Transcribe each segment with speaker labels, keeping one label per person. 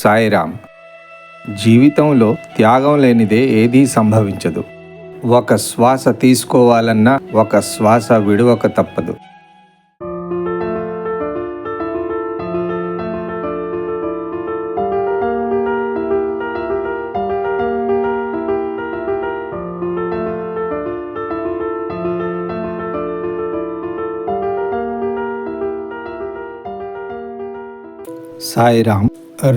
Speaker 1: సాయిరామ్. జీవితంలో త్యాగం లేనిదే ఏదీ సంభవించదు. ఒక శ్వాస తీసుకోవాలన్నా ఒక శ్వాస విడవక తప్పదు. సాయిరామ్.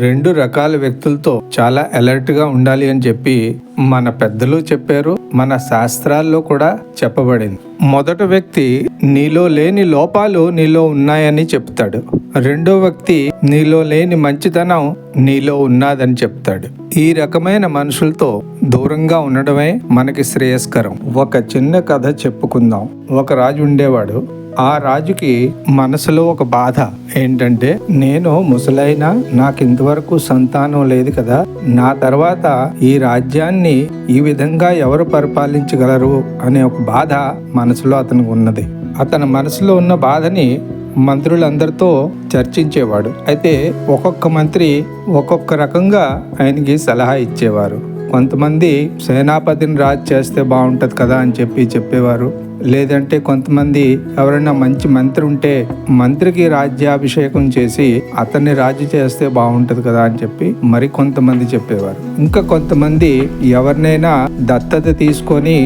Speaker 1: 2 రకాల వ్యక్తులతో చాలా అలర్ట్గా ఉండాలి అని చెప్పి మన పెద్దలు చెప్పారు, మన శాస్త్రాల్లో కూడా చెప్పబడింది. మొదటి వ్యక్తి నీలో లేని లోపాలు నీలో ఉన్నాయని చెప్తాడు. రెండో వ్యక్తి నీలో లేని మంచితనం నీలో ఉన్నదని చెప్తాడు. ఈ రకమైన మనుషులతో దూరంగా ఉండడమే మనకి శ్రేయస్కరం. ఒక చిన్న కథ చెప్పుకుందాం. ఒక రాజు ఉండేవాడు. ఆ రాజుకి మనసులో ఒక బాధ ఏంటంటే, నేను ముసలైనా నాకు ఇంతవరకు సంతానం లేదు కదా, నా తర్వాత ఈ రాజ్యాన్ని ఈ విధంగా ఎవరు పరిపాలించగలరు అనే ఒక బాధ మనసులో అతనికి ఉన్నది. అతని మనసులో ఉన్న బాధని మంత్రులందరితో చర్చించేవాడు. అయితే ఒక్కొక్క మంత్రి ఒక్కొక్క రకంగా ఆయనకి సలహా ఇచ్చేవారు. కొంతమంది సేనాపతిని రాజు చేస్తే బాగుంటుంది కదా అని చెప్పేవారు. లేదంటే కొంతమంది ఎవరైనా మంచి మంత్రి ఉంటే మంత్రికి రాజ్యాభిషేకం చేసి అతన్ని రాజు చేస్తే బాగుంటది కదా అని చెప్పి మరి కొంతమంది చెప్పేవారు. ఇంకా కొంతమంది ఎవరినైనా దత్తత తీసుకొని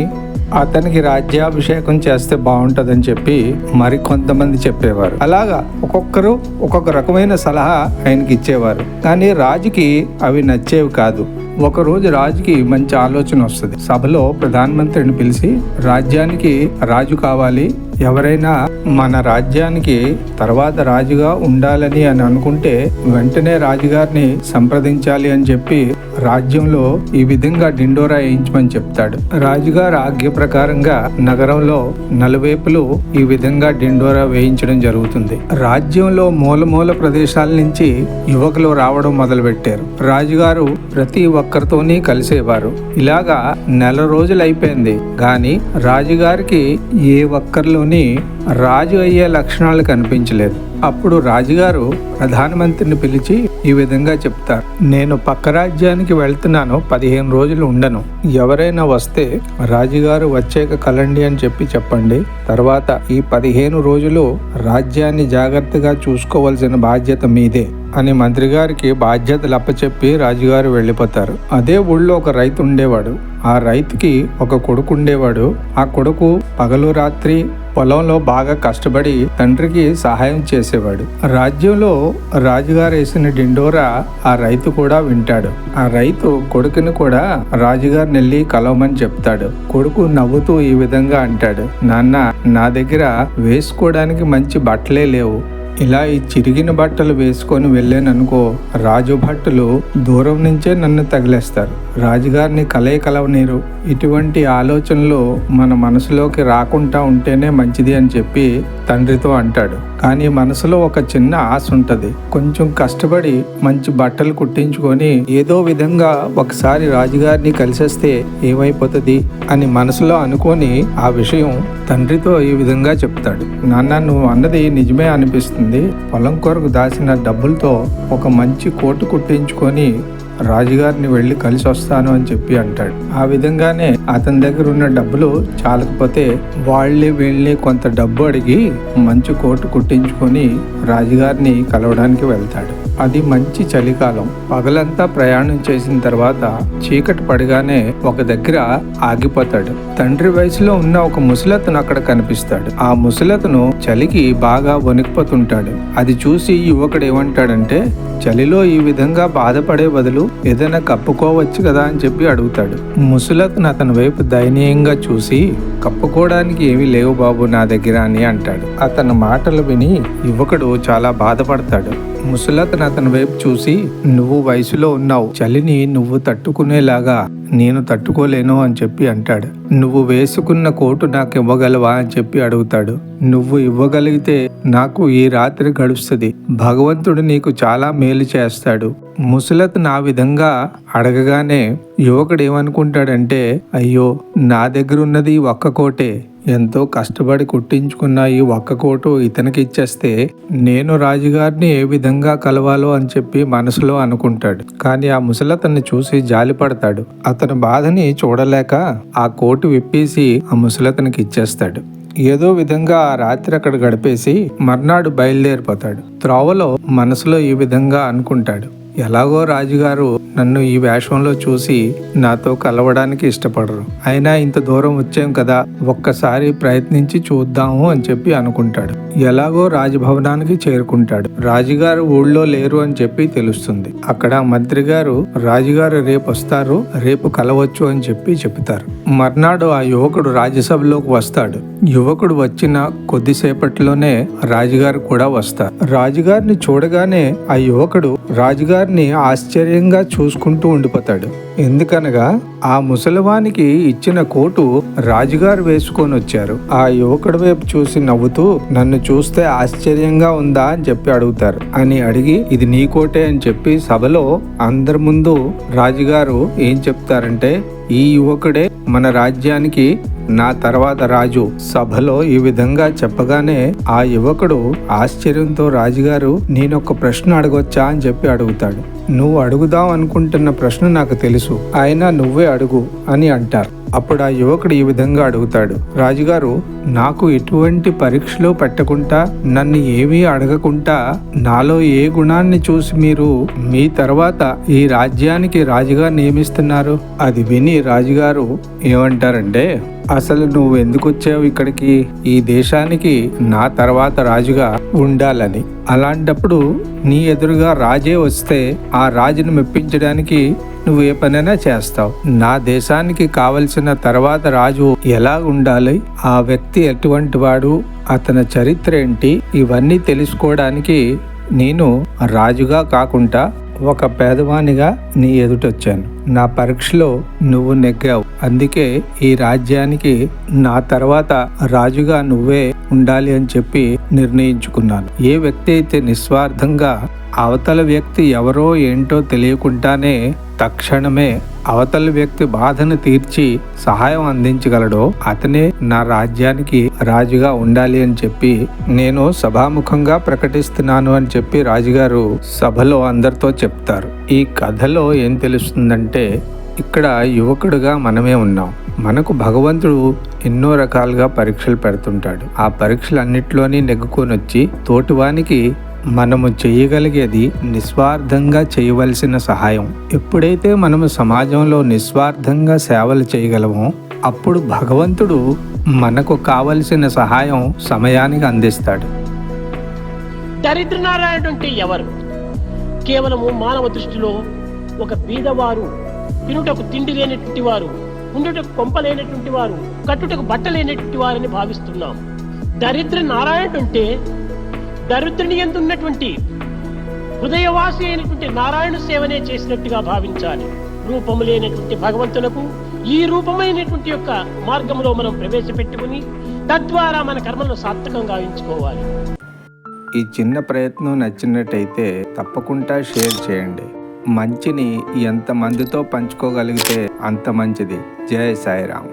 Speaker 1: అతనికి రాజ్యాభిషేకం చేస్తే బాగుంటదని చెప్పి మరి కొంతమంది చెప్పేవారు. అలాగా ఒక్కొక్కరు ఒక్కొక్క రకమైన సలహా ఆయనకి ఇచ్చేవారు. కానీ రాజుకి అవి నచ్చేవి కాదు. ఒకరోజు రాజుకి మంచి ఆలోచన వస్తుంది. సభలో ప్రధానమంత్రిని పిలిచి, రాజ్యానికి రాజు కావాలి, ఎవరైనా మన రాజ్యానికి తర్వాత రాజుగా ఉండాలని అని అనుకుంటే వెంటనే రాజుగారిని సంప్రదించాలి అని చెప్పి రాజ్యంలో ఈ విధంగా డిండోరా వేయించమని చెప్తాడు. రాజుగారు ఆజ్ఞ ప్రకారంగా నగరంలో నలువైపులు ఈ విధంగా డిండోరా వేయించడం జరుగుతుంది. రాజ్యంలో మూల ప్రదేశాల నుంచి యువకులు రావడం మొదలుపెట్టారు. రాజుగారు ప్రతి ఒక్కరితోని కలిసేవారు. ఇలాగా నెల రోజులు అయిపోయింది. కానీ రాజుగారికి ఏ ఒక్కరిలో రాజు అయ్యే లక్షణాలు కనిపించలేదు. అప్పుడు రాజుగారు ప్రధానమంత్రిని పిలిచి ఈ విధంగా చెప్తారు, నేను పక్క రాజ్యానికి వెళ్తున్నాను, 15 రోజులు ఉండను. ఎవరైనా వస్తే రాజుగారు వచ్చాక కలండి అని చెప్పండి. తర్వాత ఈ 15 రోజులు రాజ్యాన్ని జాగ్రత్తగా చూసుకోవాల్సిన బాధ్యత మీదే అని మంత్రి గారికి బాధ్యతలు అప్పచెప్పి రాజుగారు వెళ్ళిపోతారు. అదే ఊళ్ళో ఒక రైతు ఉండేవాడు. ఆ రైతుకి ఒక కొడుకు ఉండేవాడు. ఆ కొడుకు పగలు రాత్రి పొలంలో బాగా కష్టపడి తండ్రికి సహాయం చేసేవాడు. రాజ్యంలో రాజుగారు వేసిన డిండోరా ఆ రైతు కూడా వింటాడు. ఆ రైతు కొడుకుని కూడా రాజుగారిని వెళ్ళి కలవమని చెప్తాడు. కొడుకు నవ్వుతూ ఈ విధంగా అంటాడు, నాన్న, నా దగ్గర వేసుకోవడానికి మంచి బట్టలే లేవు. ఇలా ఈ చిరిగిన బట్టలు వేసుకొని వెళ్ళాననుకో, రాజు భట్టులు దూరం నుంచే నన్ను తగిలేస్తారు, రాజుగారిని కలవనీరు. ఇటువంటి ఆలోచనలు మన మనసులోకి రాకుండా ఉంటేనే మంచిది అని చెప్పి తండ్రితో అంటాడు. కానీ మనసులో ఒక చిన్న ఆశ ఉంటది. కొంచెం కష్టపడి మంచి బట్టలు కుట్టించుకొని ఏదో విధంగా ఒకసారి రాజుగారిని కలిసేస్తే ఏమైపోతుంది అని మనసులో అనుకొని ఆ విషయం తండ్రితో ఈ విధంగా చెప్తాడు. నాన్న, నువ్వు అన్నది నిజమే అనిపిస్తుంది. పొలం కొరకు దాచిన డబ్బులతో ఒక మంచి కోటు కుట్టించుకొని రాజుగారిని వెళ్ళి కలిసి వస్తాను అని చెప్పి అంటాడు. ఆ విధంగానే అతని దగ్గర ఉన్న డబ్బులు చాలకపోతే వీళ్ళని కొంత డబ్బు అడిగి మంచి కోటు కుట్టించుకొని రాజుగారిని కలవడానికి వెళ్తాడు. అది మంచి చలికాలం. పగలంతా ప్రయాణం చేసిన తర్వాత చీకటి పడగానే ఒక దగ్గర ఆగిపోతాడు. తండ్రి వయసులో ఉన్న ఒక ముసలతను అక్కడ కనిపిస్తాడు. ఆ ముసలతను చలికి బాగా వణికిపోతుంటాడు. అది చూసి యువకుడు ఏమంటాడంటే, చలిలో ఈ విధంగా బాధపడే బదులు ఏదైనా కప్పుకోవచ్చు కదా అని చెప్పి అడుగుతాడు. ముసలతను అతని వైపు దయనీయంగా చూసి, కప్పుకోవడానికి ఏమీ లేవు బాబు నా దగ్గర అని అంటాడు. అతని మాటలు విని యువకుడు చాలా బాధపడతాడు. ముసలతను అతని వైపు చూసి, నువ్వు వయసులో ఉన్నావు, చలిని నువ్వు తట్టుకునేలాగా నేను తట్టుకోలేను అని చెప్పి అంటాడు. నువ్వు వేసుకున్న కోటు నాకు ఇవ్వగలవా అని చెప్పి అడుగుతాడు. నువ్వు ఇవ్వగలిగితే నాకు ఈ రాత్రి గడుస్తుంది, భగవంతుడు నీకు చాలా మేలు చేస్తాడు. ముసలతను ఆ విధంగా అడగగానే యువకుడు ఏమనుకుంటాడంటే, అయ్యో, నా దగ్గర ఉన్నది ఒక్క కోటే, ఎంతో కష్టపడి కుట్టించుకున్న ఈ ఒక్క కోటు ఇతనికి ఇచ్చేస్తే నేను రాజుగారిని ఏ విధంగా కలవాలో అని చెప్పి మనసులో అనుకుంటాడు. కానీ ఆ ముసలతన్ని చూసి జాలిపడతాడు. అతని బాధని చూడలేక ఆ కోటు విప్పేసి ఆ ముసలతనికి ఇచ్చేస్తాడు. ఏదో విధంగా ఆ రాత్రి అక్కడ గడిపేసి మర్నాడు బయలుదేరిపోతాడు. త్రోవలో మనసులో ఈ విధంగా అనుకుంటాడు, ఎలాగో రాజుగారు నన్ను ఈ వేషంలో చూసి నాతో కలవడానికి ఇష్టపడరు. అయినా ఇంత దూరం వచ్చాం కదా, ఒక్కసారి ప్రయత్నించి చూద్దాము అని చెప్పి అనుకుంటాడు. ఎలాగో రాజభవనానికి చేరుకుంటాడు. రాజుగారు ఊళ్ళో లేరు అని చెప్పి తెలుస్తుంది. అక్కడ మంత్రి గారు రాజుగారు రేపు వస్తారు, రేపు కలవచ్చు అని చెప్పి చెప్తారు. మర్నాడు ఆ యువకుడు రాజ్యసభలోకి వస్తాడు. యువకుడు వచ్చిన కొద్దిసేపట్లోనే రాజుగారు కూడా వస్తారు. రాజుగారిని చూడగానే ఆ యువకుడు రాజుగారిని ఆశ్చర్యంగా చూసుకుంటూ ఉండిపోతాడు. ఎందుకనగా ఆ ముసలివానికి ఇచ్చిన కోటు రాజుగారు వేసుకొని వచ్చారు. ఆ యువకుడి వైపు చూసి నవ్వుతూ, నన్ను చూస్తే ఆశ్చర్యంగా ఉందా అని చెప్పి అడుగుతారు. అని అడిగి ఇది నీ కోటే అని చెప్పి సభలో అందరి ముందు రాజుగారు ఏం చెప్తారంటే, ఈ యువకుడే మన రాజ్యానికి నా తర్వాత రాజు. సభలో ఈ విధంగా చెప్పగానే ఆ యువకుడు ఆశ్చర్యంతో రాజుగారు నేనొక ప్రశ్న అడగొచ్చా అని చెప్పి అడుగుతాడు. నువ్వు అడుగుదాం అనుకుంటున్న ప్రశ్న నాకు తెలుసు, అయినా నువ్వే అడుగు అని అంటారు. అప్పుడు ఆ యువకుడు ఈ విధంగా అడుగుతాడు, రాజుగారు నాకు ఎటువంటి పరీక్షలు పెట్టకుండా, నన్ను ఏమీ అడగకుండా నాలో ఏ గుణాన్ని చూసి మీరు మీ తర్వాత ఈ రాజ్యానికి రాజుగా నియమిస్తున్నారు? అది విని రాజుగారు ఏమంటారంటే, అసలు నువ్వు ఎందుకు వచ్చావు ఇక్కడికి? ఈ దేశానికి నా తర్వాత రాజుగా ఉండాలని. అలాంటప్పుడు నీ ఎదురుగా రాజే వస్తే ఆ రాజును మెప్పించడానికి నువ్వు ఏ పనైనా చేస్తావు. నా దేశానికి కావలసిన తర్వాత రాజు ఎలా ఉండాలి, ఆ వ్యక్తి ఎటువంటి వాడు, అతని చరిత్ర ఏంటి, ఇవన్నీ తెలుసుకోవడానికి నేను రాజుగా కాకుండా ఒక పేదవానిగా నీ ఎదుటొచ్చాను. నా పరీక్షలో నువ్వు నెగ్గావు, అందుకే ఈ రాజ్యానికి నా తర్వాత రాజుగా నువ్వే ఉండాలి అని చెప్పి నిర్ణయించుకున్నాను. ఏ వ్యక్తి అయితే నిస్వార్థంగా అవతల వ్యక్తి ఎవరో ఏంటో తెలియకుండానే తక్షణమే అవతల వ్యక్తి బాధను తీర్చి సహాయం అందించగలడో అతనే నా రాజ్యానికి రాజుగా ఉండాలి అని చెప్పి నేను సభాముఖంగా ప్రకటిస్తున్నాను అని చెప్పి రాజుగారు సభలో అందరితో చెప్తారు. ఈ కథలో ఏం తెలుస్తుందంటే, ఇక్కడ యువకుడుగా మనమే ఉన్నాం. మనకు భగవంతుడు ఎన్నో రకాలుగా పరీక్షలు పెడుతుంటాడు. ఆ పరీక్షలన్నిట్లోని నెగ్గుకొని వచ్చి తోటివానికి మనము చేయగలిగేది నిస్వార్థంగా చేయవలసిన సహాయం. ఎప్పుడైతే మనము సమాజంలో నిస్వార్థంగా సేవలు చేయగలమో అప్పుడు భగవంతుడు మనకు కావలసిన సహాయం సమయానికి అందిస్తాడు.
Speaker 2: దరిద్రనారాయణుడు అంటే ఎవరు? కేవలము మానవ దృష్టిలో ఒక బీదవారు, తినుటకు తిండి లేనటువంటి వారు, ఉండుటకు కొంపలేనటువంటి వారు, కట్టుటకు బట్టలేనటువంటి వారని భావిస్తున్నాం. దరిద్ర నారాయణుడు అంటే దరిద్రుని యందు ఉన్నటువంటి హృదయవాసి అయినటువంటి నారాయణ సేవనే చేసినట్టుగా భావించాలి. రూపము లేనటువంటి భగవంతులకు ఈ రూపమైనటువంటి యొక్క మార్గంలో మనం ప్రవేశపెట్టుకుని తద్వారా మన కర్మలను సార్థకంగా గావించుకోవాలి.
Speaker 1: ఈ చిన్న ప్రయత్నం నచ్చినట్టయితే తప్పకుండా షేర్ చేయండి. మంచిని ఎంతమందితో పంచుకోగలిగితే అంత మంచిది. జై సాయిరామ్.